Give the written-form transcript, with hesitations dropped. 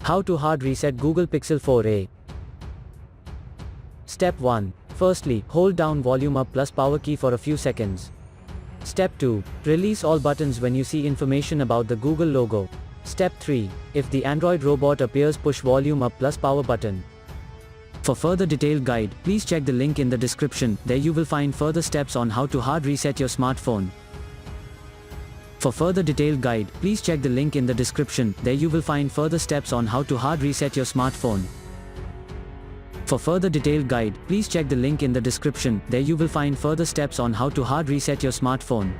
How to hard reset Google Pixel 4a. Step 1. Firstly, hold down volume up plus power key for a few seconds. Step 2. Release all buttons when you see information about the Google logo. Step 3. If the Android robot appears, push volume up plus power button. For further detailed guide, please check the link in the description. There you will find further steps on how to hard reset your smartphone. For further detailed guide, please check the link in the description. There you will find further steps on how to hard reset your smartphone. For further detailed guide, please check the link in the description. There you will find further steps on how to hard reset your smartphone.